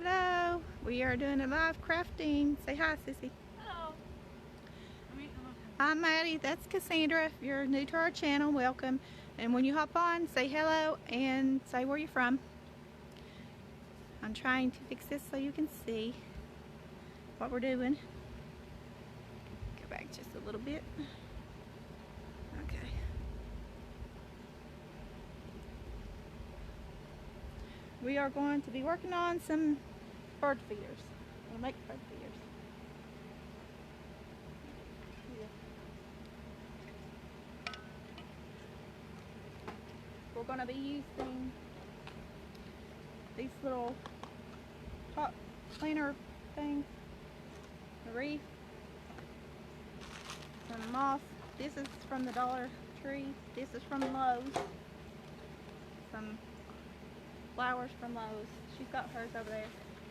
Hello, we are doing a live crafting. Say hi, Sissy. Hello. I'm Maddie, that's Cassandra. If you're new to our channel, welcome. And when you hop on, say hello and say where you're from. I'm trying to fix this so you can see what we're doing. Go back just a little bit. Okay. We are going to be working on some bird feeders. We'll make bird feeders. We're going to be using these little pot cleaner things, the reef, some moss. This is from the Dollar Tree. This is from Lowe's. Some flowers from Lowe's. She's got hers over there.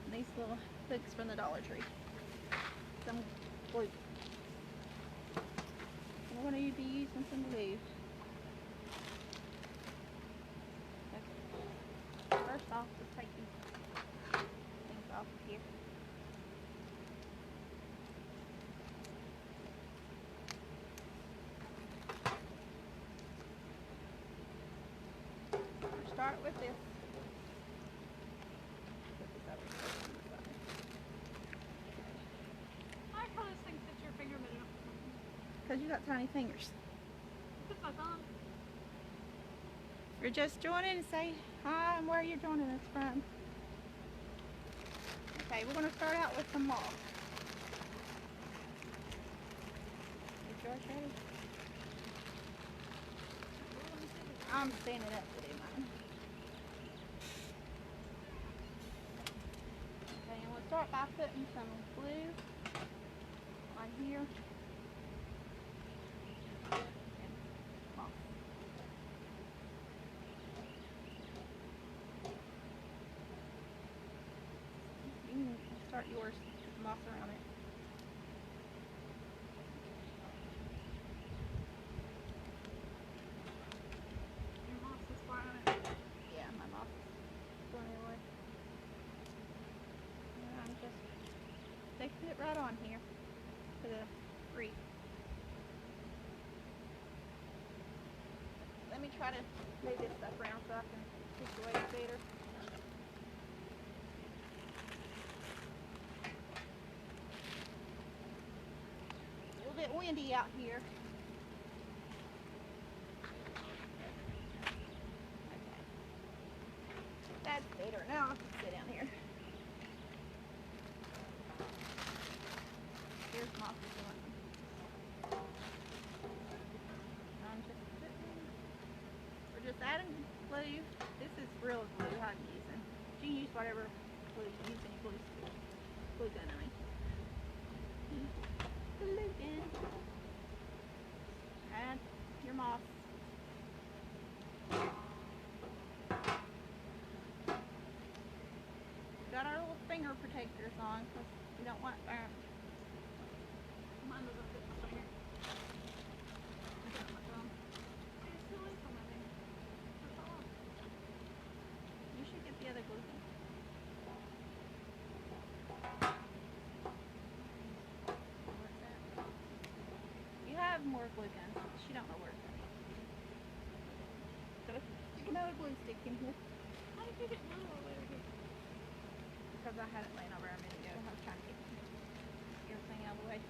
And these little hooks from the Dollar Tree. Some glue. And we're going to be using some glue. Okay. First off, let's take these things off of here. We'll start with this. Put this over here on the side. I probably think that your finger bit enough. Because you got tiny fingers. It's my thumb. If you're just joining, say hi and where you're joining us from. Okay, we're going to start out with some moss. Is yours ready? I'm standing up to do mine. Okay, and we'll start by putting some glue right here. And moss. You can start yours with moss around it. Your moss is flying on it. Yeah, my moss is going away. And I'm just sticking it right on here to the reef. Let me try to move this stuff around so I can situate it better. A little bit windy out here. Okay. That's better. Now I can sit down here. Here's moss going. I'm just putting, we're just adding glue. This is real glue I'm using. You can use whatever glue you use, any glue gun, I mean. Glue gun. Add your moss. Got our little finger protectors on because we don't want burn. Mine doesn't fit my finger. I got my thumb. It's still in for my finger. That's all. You should get the other glue gun. What's that? You have more glue guns, but she don't know where it's at. Got another glue stick in here. How did you get another one over here? Because I had it laying over a minute ago. I was trying to get everything out of the way.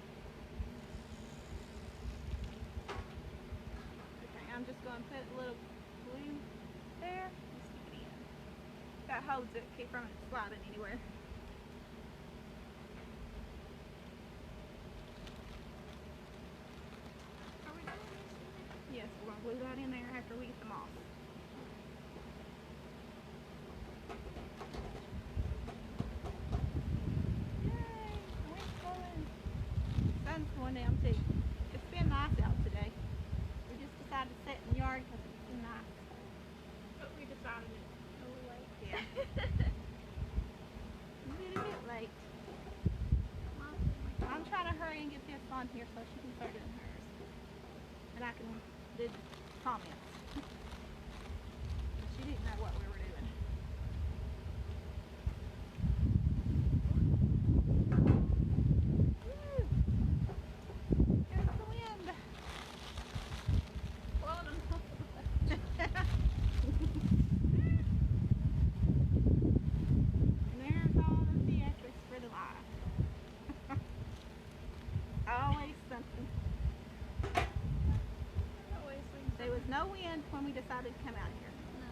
Okay, I'm just going to put a little glue there and stick it in. That holds it, keep from it sliding anywhere. Are we doing this? Yes, we're going to glue that in there after we get the moss. Yay! The wind's blowing. Sun's going down too. It's been nice out today. We just decided to sit in the yard because it's been nice. But we decided it a little late. Yeah. A little bit late. I'm trying to hurry and get this on here so she can start doing hers. And I can do comments. She didn't know what we were doing. when we decided to come out here. No.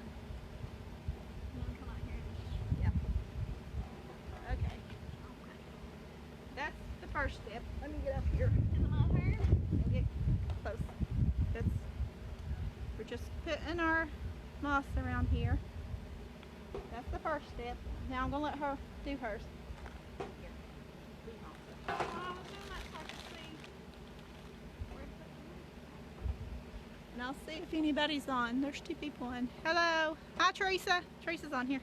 You want to come out here and Yep. Okay. okay. That's the first step. Let me get up here Is it my turn? and get close. That's, we're just putting our moss around here. That's the first step. Now I'm gonna let her do hers. Here. Do moss. Oh, I was doing that so I could see where to put them. And I'll see if anybody's on. There's two people on. Hello. Hi, Teresa. Teresa's on here.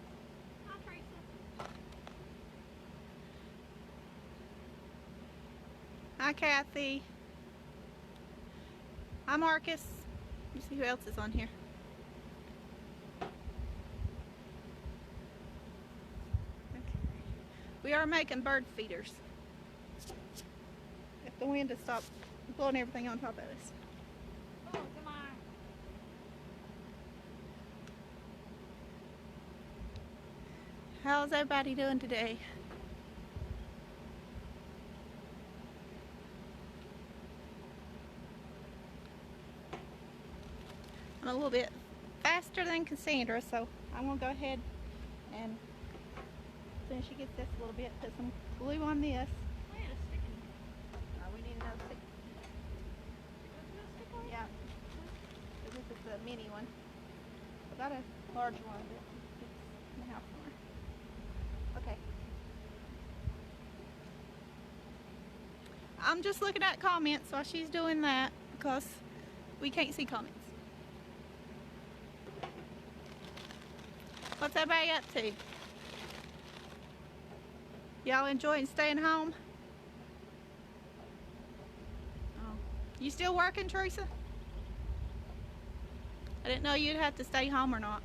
Hi, Teresa. Hi, Kathy. Hi, Marcus. Let me see who else is on here. Okay. We are making bird feeders. If the wind has stopped blowing everything on top of us. Oh, come on. How's everybody doing today? I'm a little bit faster than Cassandra, so I'm gonna go ahead and as soon as she gets this a little bit, put some glue on this. We had a sticking. We need another stick. Stick on it? Yeah. So this is the mini one. I got a large one, but it's in the house somewhere. Okay. I'm just looking at comments while she's doing that because we can't see comments. What's everybody up to? Y'all enjoying staying home? Oh. You still working, Teresa? I didn't know you'd have to stay home or not.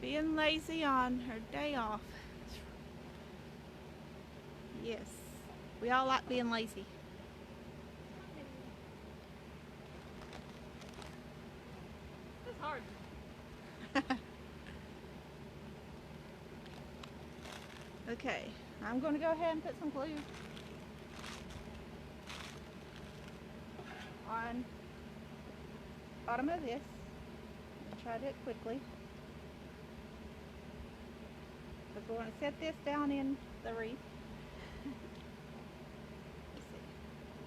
Being lazy on her day off. Yes, we all like being lazy. It's hard. Okay, I'm going to go ahead and put some glue on the bottom of this. I'll try to do it quickly. Because we're going to set this down in the wreath. Let's see.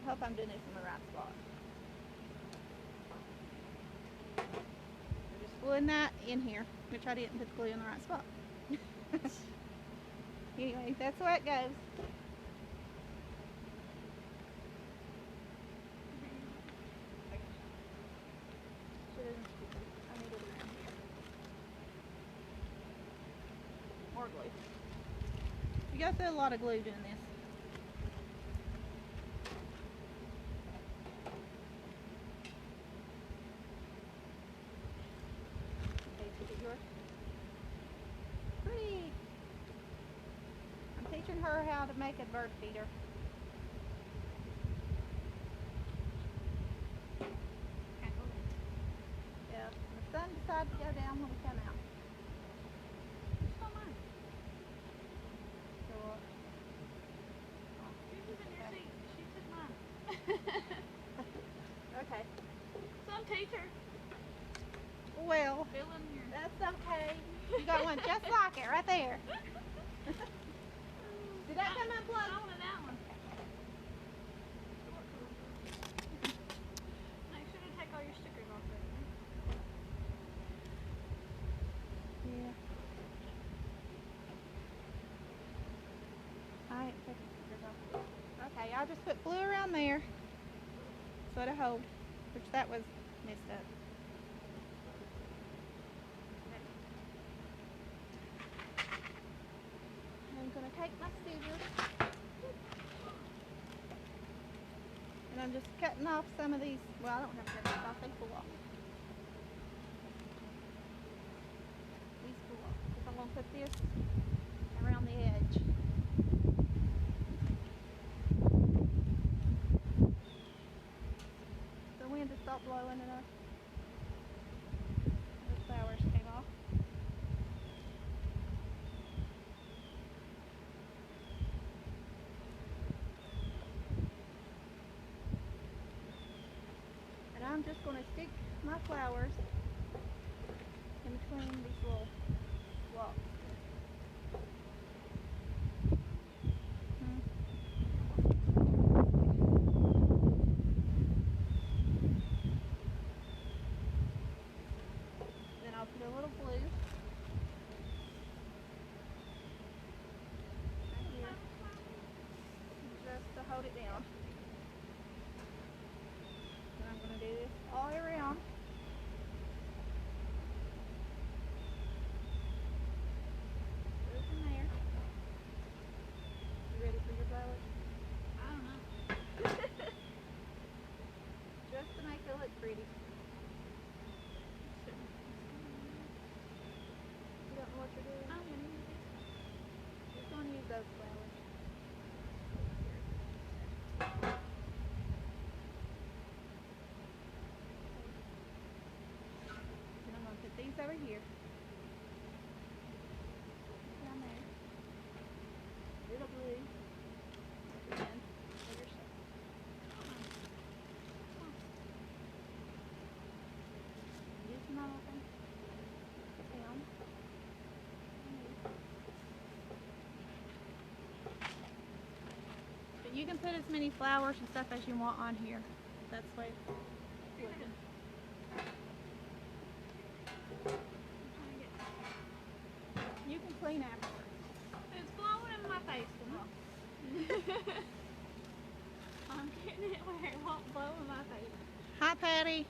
I hope I'm doing this in the right spot. We're just gluing that in here, which I didn't put the glue in the right spot. Anyway, that's the way it goes. I need it around here. More glue. You go through a lot of glue doing this. Okay, to get yours. Pretty. I'm teaching her how to make a bird feeder. Yeah, the sun decided to go down when we come out. It's not mine. So, Yours is in your seat. She took mine. okay. Some teacher. Well, Fill in your. that's okay. You got one just like it right there. Did that come unplugged? I wanted that one. Make sure to take all your stickers off there. Yeah. I ain't taking stickers off. Okay, I'll just put glue around there so it'll hold, which that was messed up. I'm going to take my scissors and I'm just cutting off some of these. Well, I don't have to cut these off, they pull off. These pull off because I'm going to put this around the edge. The wind has stopped blowing enough. The flowers came off. And I'm just going to stick my flowers in between these little blocks. Then I'll put a little blue right here, just to hold it down. And I'm going to do this all the way around. Go from there. You ready for your flowers? I don't know. Just to make it look pretty. You don't know what you're doing? I'm gonna use it. Just going to use those flowers. And I'm going to put these over here. Down there. Little blue. And over here. Use some other thing. Down. But you can put as many flowers and stuff as you want on here. That's the way it's looking. You can clean afterwards. It's blowing in my face. I'm getting it where it won't blow in my face. Hi, Patty.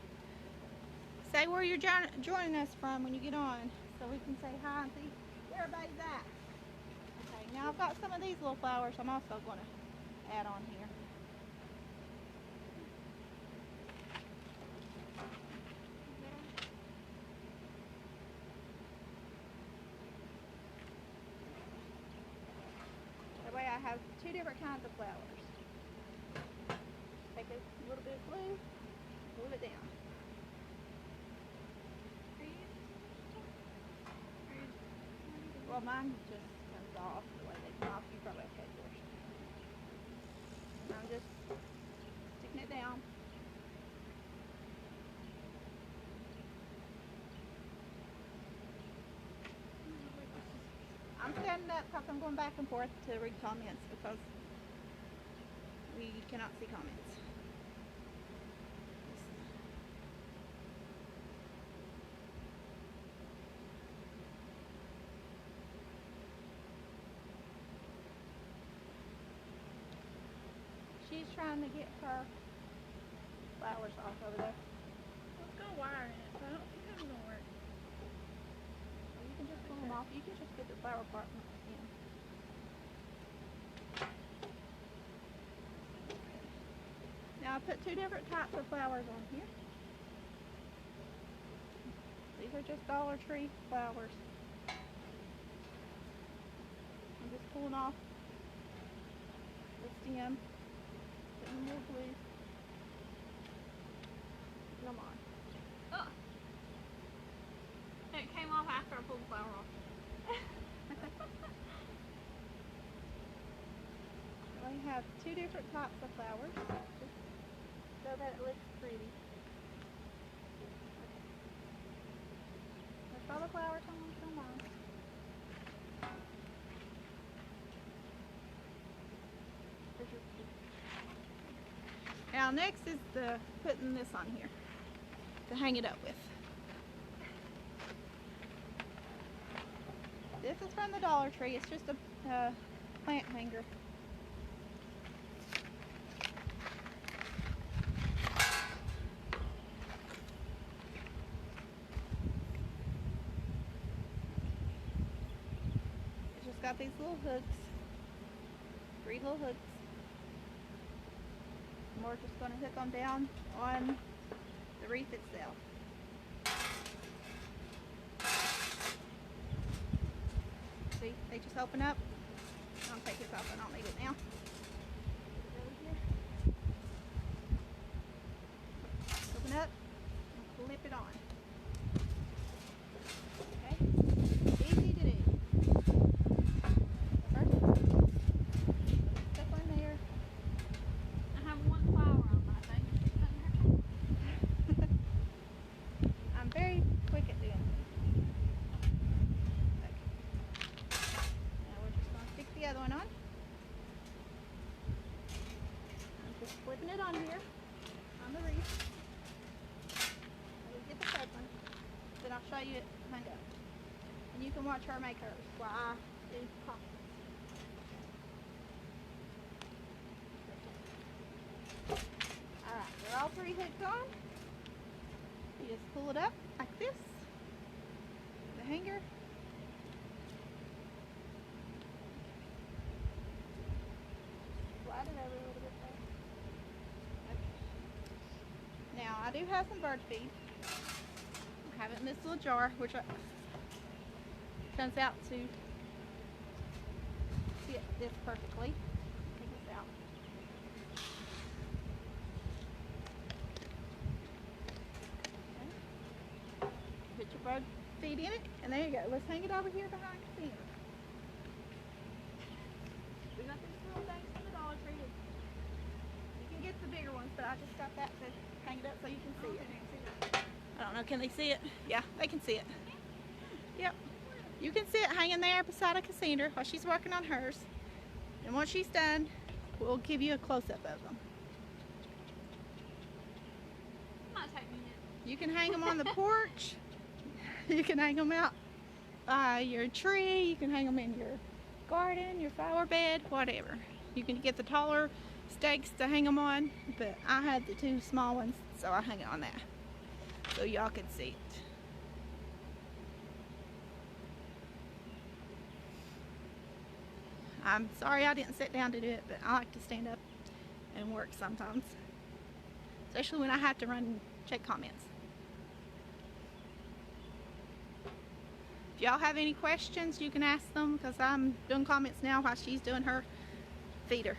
Say where you're joining us from when you get on, so we can say hi and see where everybody's at. Okay, now I've got some of these little flowers I'm also going to add on here. That way I have two different kinds of flowers. Take a little bit of blue, glue it down. Well, mine just comes off the way they come off. You probably have to yours. And I'm just sticking it down. I'm standing up because I'm going back and forth to read comments because we cannot see comments. She's trying to get her flowers off over there. Let's go wire in it, so I don't think that's gonna work. You can just pull them off. You can just get the flower part in. Now I put two different types of flowers on here. These are just Dollar Tree flowers. I'm just pulling off the stem, putting more blue. Come on. Oh. It came off after I pulled the flower off. We have two different types of flowers, just so that it looks pretty. Okay. That's all the flowers I'm going to come on. Now next is the putting this on here to hang it up with. This is from the Dollar Tree. It's just a plant hanger. It's just got these little hooks, 3 little hooks. And we're just going to hook them down on the wreath itself. See, they just open up. I'll take this off, I don't need it now. Put it over here. Open up. hang up. And you can watch her make hers while I do coffee. Alright, they're all three hooked on. You just pull it up like this. The hanger. Slide it over a little bit there. Okay. Now I do have some bird feed. I have it in this little jar, which turns out to fit this perfectly. Take this out. Okay. Put your bird feed in it, and there you go. Let's hang it over here behind Casina. We got these little things from the Dollar Tree. You can get the bigger ones, but I just got that to hang it up so you can see it. I don't know, can they see it? Yeah, they can see it. Yep. You can see it hanging there beside a Cassandra while she's working on hers. And once she's done, we'll give you a close-up of them. Might take me a minute. You can hang them on the porch. You can hang them out by your tree. You can hang them in your garden, your flower bed, whatever. You can get the taller stakes to hang them on, but I had the two small ones, so I hung it on that so y'all could see it. I'm sorry I didn't sit down to do it, but I like to stand up and work sometimes, especially when I have to run and check comments. If y'all have any questions, you can ask them, because I'm doing comments now while she's doing her feeder.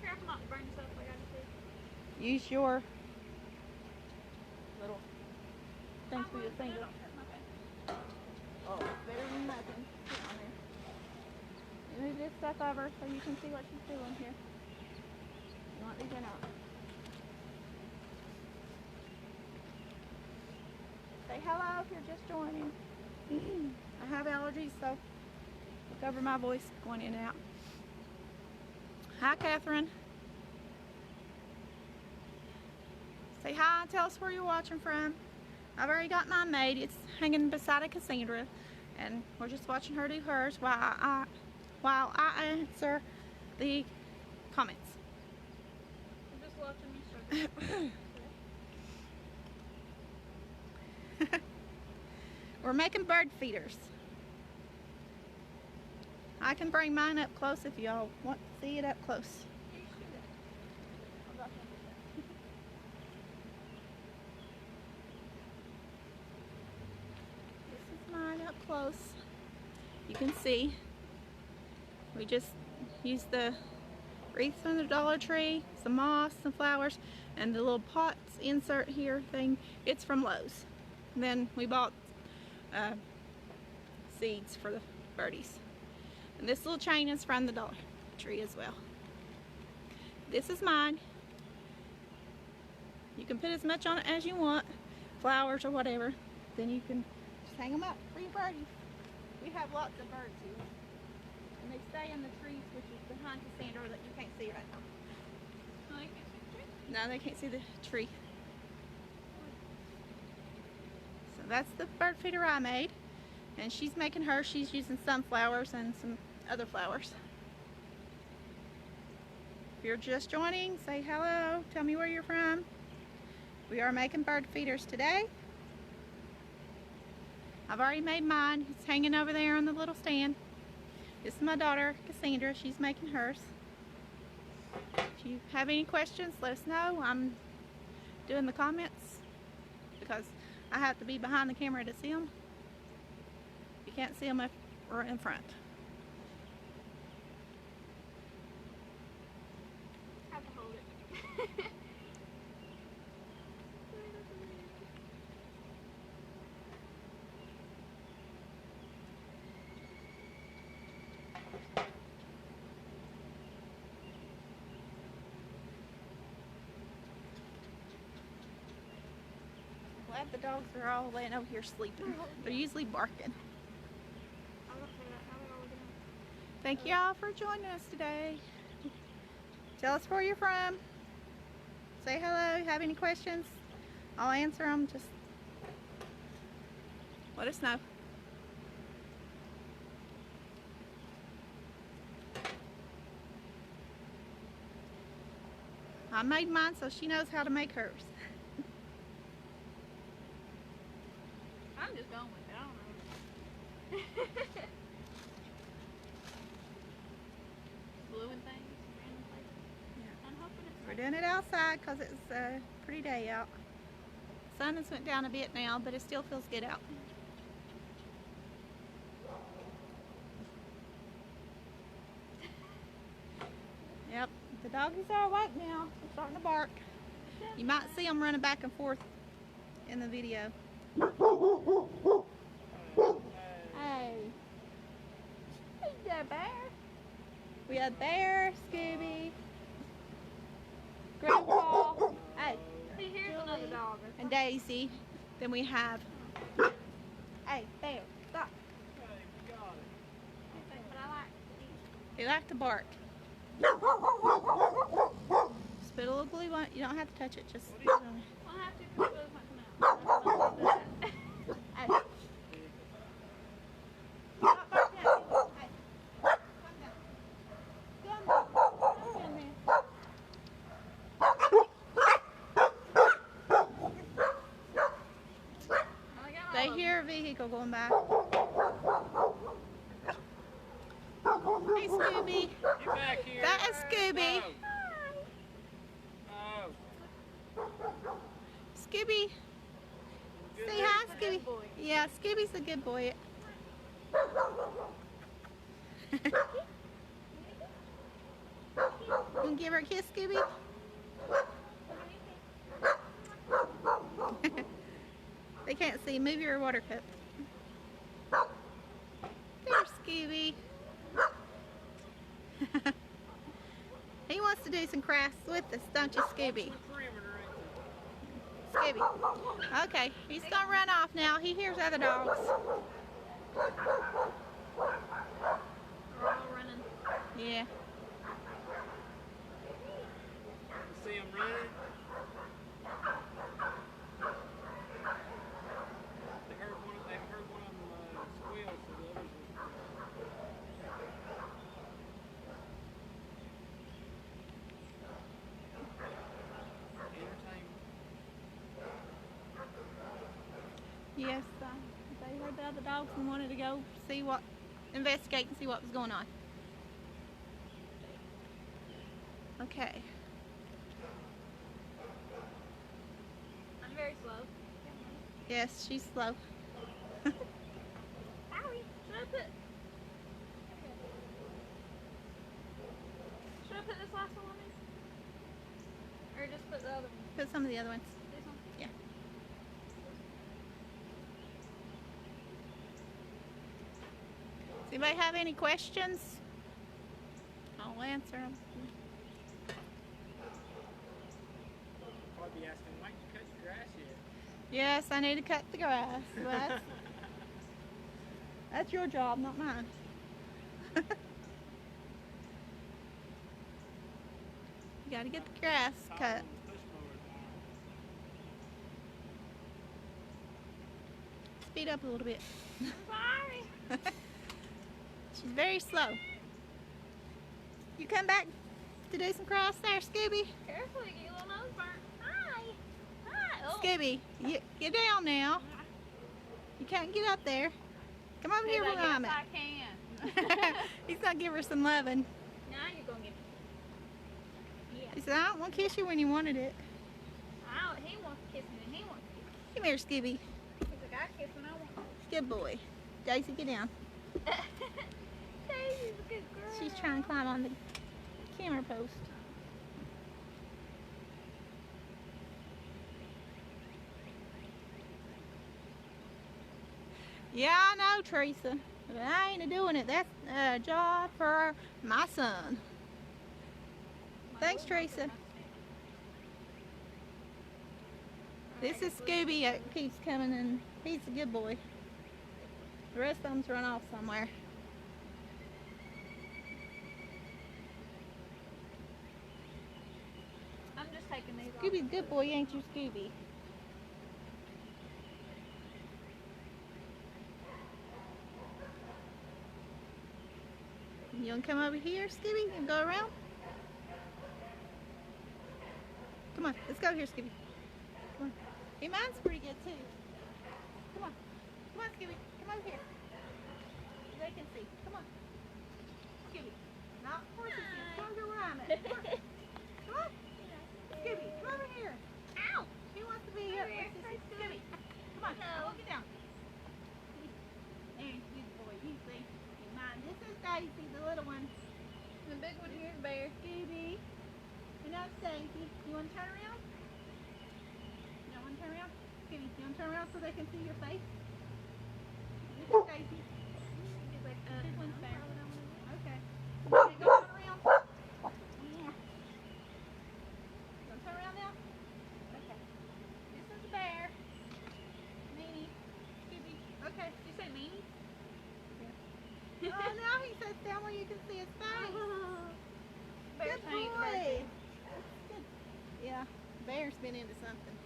Here, I come out and bring this up like I just did. Use your little thing for your finger. Oh, better than nothing. Put it on there. Move this stuff over so you can see what she's doing here. You want these or not? Say hello if you're just joining. I have allergies, so look over my voice going in and out. Hi, Catherine. Say hi, tell us where you're watching from. I've already got mine made. It's hanging beside a Cassandra, and we're just watching her do hers while I answer the comments. I'm just watching me struggle. We're making bird feeders. I can bring mine up close if y'all want to see it up close. This is mine up close. You can see. We just used the wreath from the Dollar Tree, some moss, some flowers, and the little pots insert here thing. It's from Lowe's. And then we bought seeds for the birdies. And this little chain is from the Dollar Tree as well. This is mine. You can put as much on it as you want, flowers or whatever. Then you can just hang them up for your birdies. We have lots of birds here. And they stay in the trees, which is behind Cassandra, that you can't see right now. No, they can't see the tree. No, they can't see the tree. So that's the bird feeder I made. And she's making hers. She's using sunflowers and some other flowers. If you're just joining, say hello. Tell me where you're from. We are making bird feeders today. I've already made mine. It's hanging over there on the little stand. This is my daughter, Cassandra. She's making hers. If you have any questions, let us know. I'm doing the comments because I have to be behind the camera to see them. You can't see them if we're in front. I have to hold it. Glad the dogs are all laying over here sleeping. They're usually barking. Thank you all for joining us today. Tell us where you're from. Say hello. Have any questions? I'll answer them. Just Let us know. I made mine so she knows how to make hers. I'm just going with it. I don't know. Gluing things in random places. Yeah. I'm hoping it's We're doing it outside because it's a pretty day out. Sun has went down a bit now, but it still feels good out. Yep, the doggies are awake now. They're starting to bark. You might see them running back and forth in the video. Hey. Hey there, Bear. We have Bear, Scooby, Grandpa, hey, See, here's another dog. and Daisy. Then we have, hey, Bear, stop. But I like to eat. He like to bark. Just put a little glue on it. You don't have to touch it. Just put it on it. Well, I have to because it might come out. Hey. Stop barking at me. Hey. Come down. Come down. Come down there. I got all They of hear a vehicle going by. Hey, Scooby. Get back here. That is Scooby. No. Scooby. Good Say hi, He's a Scooby. good boy. Yeah, Scooby's a good boy. You can give her a kiss, Scooby? They can't see. Move your water cup. There's Scooby. He wants to do some crafts with us, don't you, Scooby? Scooby. Okay, he's gonna run off now. He hears other dogs. We're all running. Yeah. See him running? They heard one of them squeal, so the others entertainment. Yes, they heard the other dogs and wanted to go investigate and see what was going on. Okay. I'm very slow. Yes, she's slow. Owie. Should I put... Should I put this last one on there? Or just put the other one? Put some of the other ones. This one? Yeah. Does anybody have any questions? I'll answer them. Probably be asking, why didn't you cut your grass yet? Yes, I need to cut the grass. Well, that's your job, not mine. You gotta get the grass Tom cut. on the push mower tomorrow. Speed up a little bit. Sorry. She's very slow. You come back to do some crafts there, Scooby? Careful, you get your little nose burnt. Hi. Hi. Oh. Scooby, get down now. You can't get up there. Come over here He's where like, I'm yes, at. I can. He's gonna give her some loving. Now you're going to get me. Yeah. He said, I don't want to kiss you when you wanted it. He wants to kiss me and he wants to kiss Come here, Scooby. me. He's like, I kiss when I want. Good boy. Daisy, get down. Daisy's a good girl. She's trying to climb on the camera post. Yeah, I know, Teresa. But I ain't doing it. That's a job for my son. Thanks, Teresa. This is Scooby that keeps coming, and he's a good boy. The rest of them's run off somewhere. I'm just taking these off. Scooby's a good boy, ain't you, Scooby? You want to come over here, Skippy, and go around? Come on, let's go here, Skippy. Come on. Hey, mine's pretty good too. Come on. Come on, Skippy. Come over here. So they can see. Come on. Skippy. Not horses. Come over where I'm at. Come on. Come on. Skippy, come over here. Ow! She wants to be here. Skippy. Come on. I won't get down. There, good boy. You see. And mine. This is Daisy, the little one. The big one here's Bear. Scooby. And that's Daisy. You want to turn around? You don't want to turn around? Scooby, you want to turn around so they can see your face? This is Daisy. This one's Bear. Okay. You want to go turn around? Yeah. You want to turn around now? Okay. This is Bear. Meanie. Scooby. Okay. Did you say Meanie? Oh, now he sits down where you can see his face. Bear Good tank boy. version. Good. Yeah, Bear's been into something.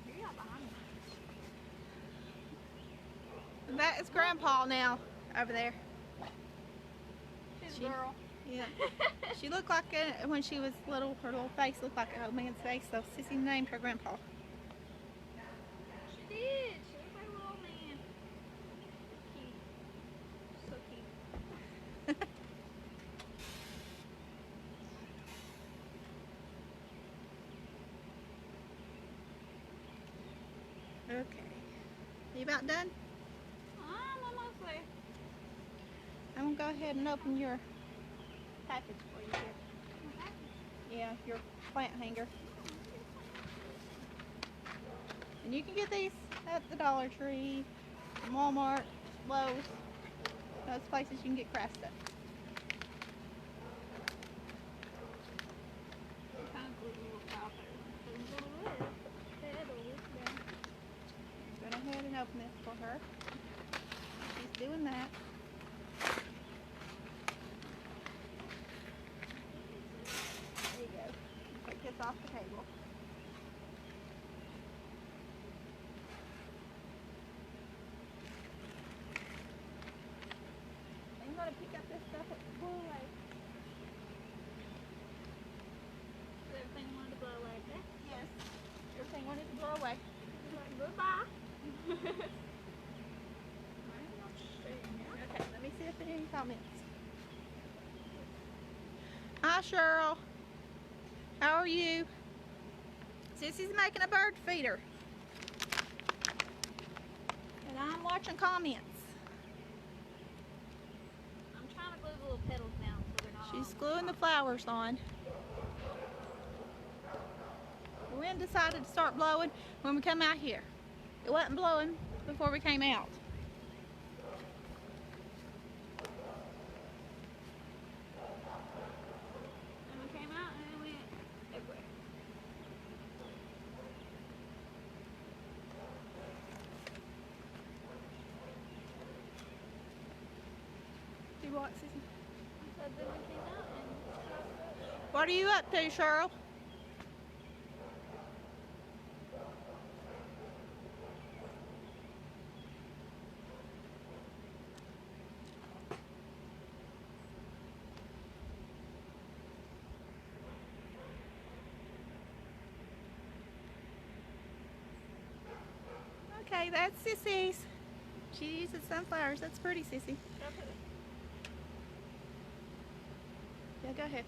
You're not behind me. That is Grandpa now, over there. She's She- a girl. Yeah. She looked like, when she was little, her little face looked like an old man's face, so Sissy named her Grandpa. She did. She looked like a little man. Cute. So cute. Okay. You about done? I'm almost there. I'm going to go ahead and open your package for you here. Yeah, your plant hanger. And you can get these at the Dollar Tree, Walmart, Lowe's, those places you can get craft stuff. Kind of glue a little top there. Go ahead and open this for her. She's doing that. There you go. Take this off the table. I'm going to pick up this stuff at the pool lake. Everything wanted to blow like that. Yes. Everything wanted to blow away. Goodbye. Okay, let me see if there are any comments. Hi, Cheryl. How are you? Sissy's making a bird feeder. And I'm watching comments. I'm trying to glue the little petals down so they're not She's on. gluing the flowers on. The wind decided to start blowing when we come out here. It wasn't blowing before we came out. And we came out and it went everywhere. Do what, Sissy? So then we came out and What are you up to, Cheryl? Okay, that's Sissy's. She uses sunflowers. That's pretty, Sissy. Yeah, go ahead.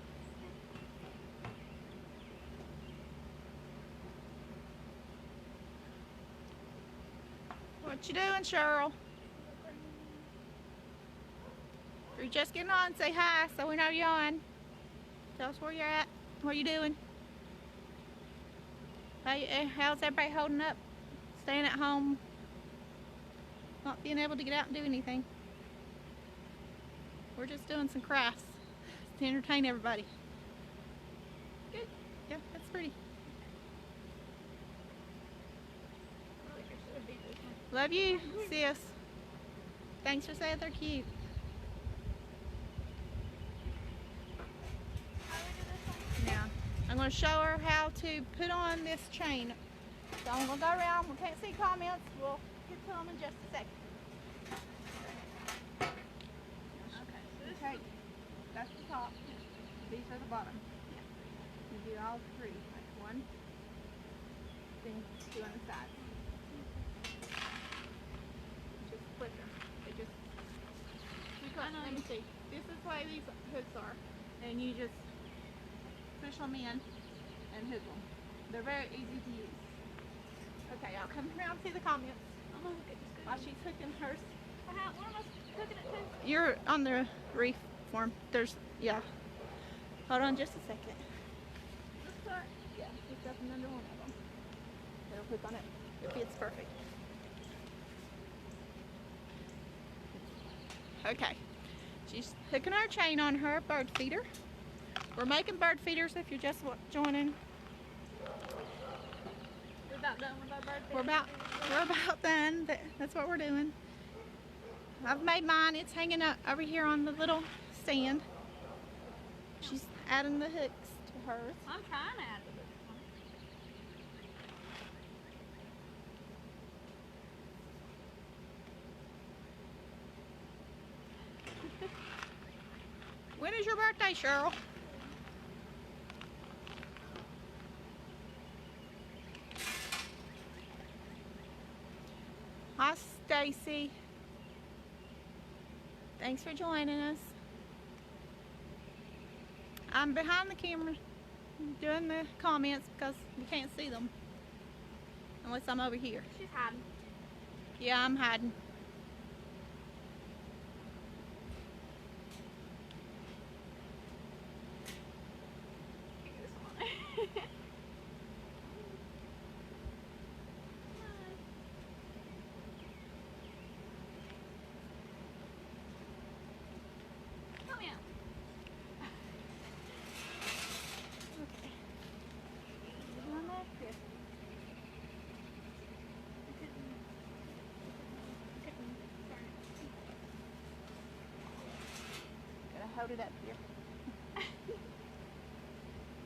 What you doing, Cheryl? If you're just getting on, say hi so we know you're on. Tell us where you're at, what you doing. How's everybody holding up? Staying at home? Not being able to get out and do anything. We're just doing some crafts to entertain everybody. Good. Yeah, that's pretty. I think I should have beat this one. Love you, sis. Thanks for saying they're cute. How do we do this one? Now, I'm going to show her how to put on this chain. So I'm going to go around. We can't see comments. We'll get to them in just a second. Okay, so this Okay, that's the top. These are the bottom. You do all three, like one, then two on the side. Just flip them. They just. Let me see. This is the way these hooks are, and you just push them in and hook them. They're very easy to use. Okay, I'll come around and see the comments I'm gonna look at this. while she's hooking hers. What am I cooking it to? You're on the reef form. There's, yeah. Hold on just a second. This part? Yeah, just up and under one of them. It'll hook on it. It fits perfect. Okay. She's hooking our chain on her bird feeder. We're making bird feeders if you're just joining. We're about done with our birthday. We're about done. That's what we're doing. I've made mine. It's hanging up over here on the little stand. She's adding the hooks to hers. I'm trying to add the big one. When is your birthday, Cheryl? Hi, Stacy. Thanks for joining us. I'm behind the camera doing the comments because you can't see them unless I'm over here. She's hiding. Yeah, I'm hiding. Get this on. Come here. Okay. One back here. Gotta hold it up here.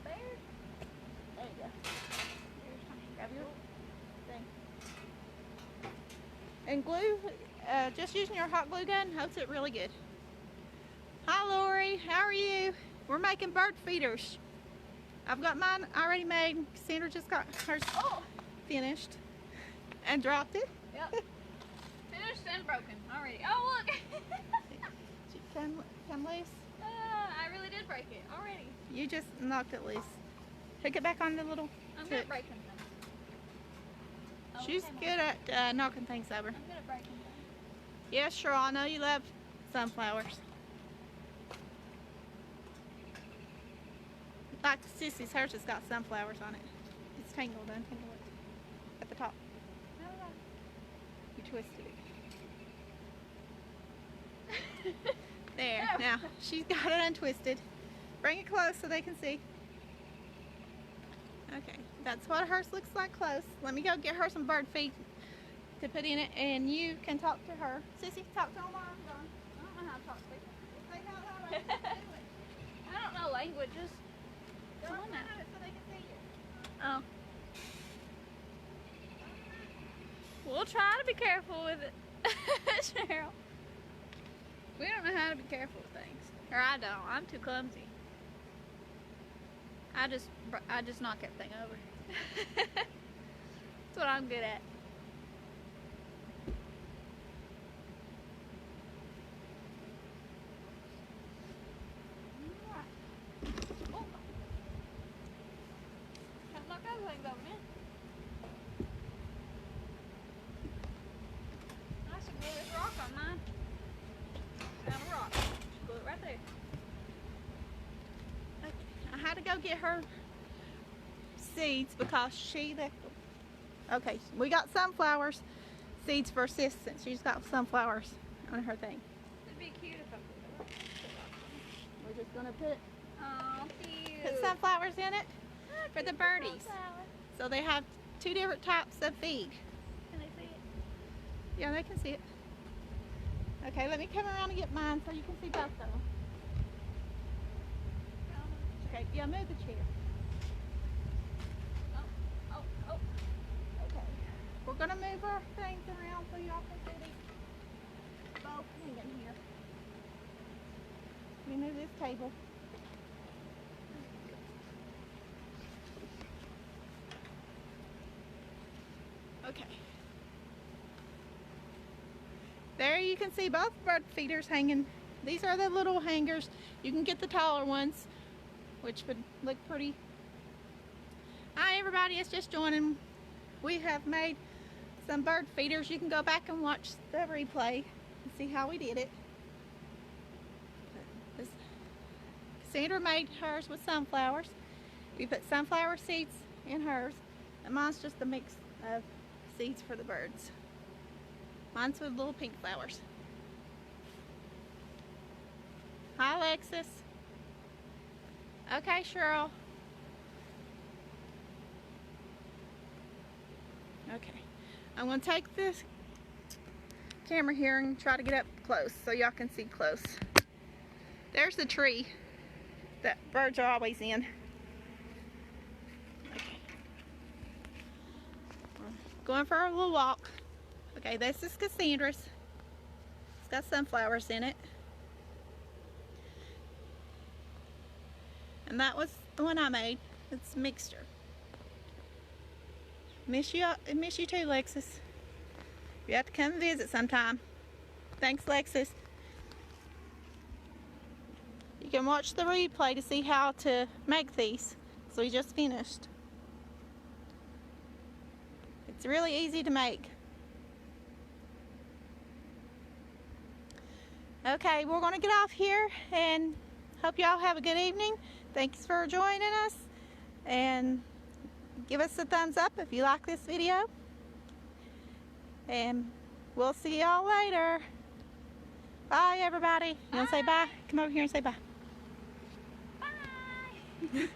There. There you go. Grab your thing. And glue, just using your hot glue gun holds it really good. Hi Lori, how are you? We're making bird feeders. I've got mine already made. Sandra just got hers finished and dropped it. Yep. Finished and broken already. Oh look! She come loose. I really did break it already. You just knocked it loose. Hook it back on the little I'm good at hook. breaking things. Oh, She's okay, Mom. good at knocking things over. I'm good at breaking things. Yeah, sure. I know you love sunflowers. Like Sissy's, hers has got sunflowers on it. It's tangled, untangle it. At the top. You twisted it. There. There. Now, she's got it untwisted. Bring it close so they can see. Okay, that's what hers looks like close. Let me go get her some bird feed to put in it, and you can talk to her. Sissy, talk to her while I'm gone. I don't know how to talk to people. Say hello. Do it. I don't know languages. Go Come on on now now. so they can see you. Oh. We'll try to be careful with it, Cheryl. We don't know how to be careful with things. Or I don't. I'm too clumsy. I just knock everything over. That's what I'm good at. Oh. Can't knock everything over, man. I should glue this rock on mine. Found a rock. Just glue it right there. Okay. I had to go get her seeds because she left them. Okay, we got sunflowers seeds for Sis since she's got sunflowers on her thing. It'd be cute if I put that. We're just gonna put Oh, cute. sunflowers in it for the birdies. Sunflower. So they have two different types of feed. Can they see it? Yeah, they can see it. Okay, let me come around and get mine so you can see both of them. Okay, yeah, move the chair. Oh. Okay. We're gonna move our things around so y'all can see these both hanging here. Let me move this table. Okay. There you can see both bird feeders hanging. These are the little hangers. You can get the taller ones, which would look pretty. Hi everybody, it's just joining. We have made some bird feeders. You can go back and watch the replay and see how we did it. Cassandra made hers with sunflowers. We put sunflower seeds in hers, and mine's just a mix of seeds for the birds. Mine's with little pink flowers. Hi, Alexis. Okay, Cheryl. Okay. I'm going to take this camera here and try to get up close so y'all can see close. There's the tree that birds are always in. Okay. We're going for a little walk. Okay, this is Cassandra's. It's got sunflowers in it. And that was the one I made. It's a mixture. Miss you too, Lexus. You have to come visit sometime. Thanks, Lexus. You can watch the replay to see how to make these. So we just finished. It's really easy to make. Okay, we're going to get off here and hope y'all have a good evening. Thanks for joining us, and give us a thumbs up if you like this video, and we'll see y'all later. Bye everybody. You want to say bye? Come over here and say bye. Bye.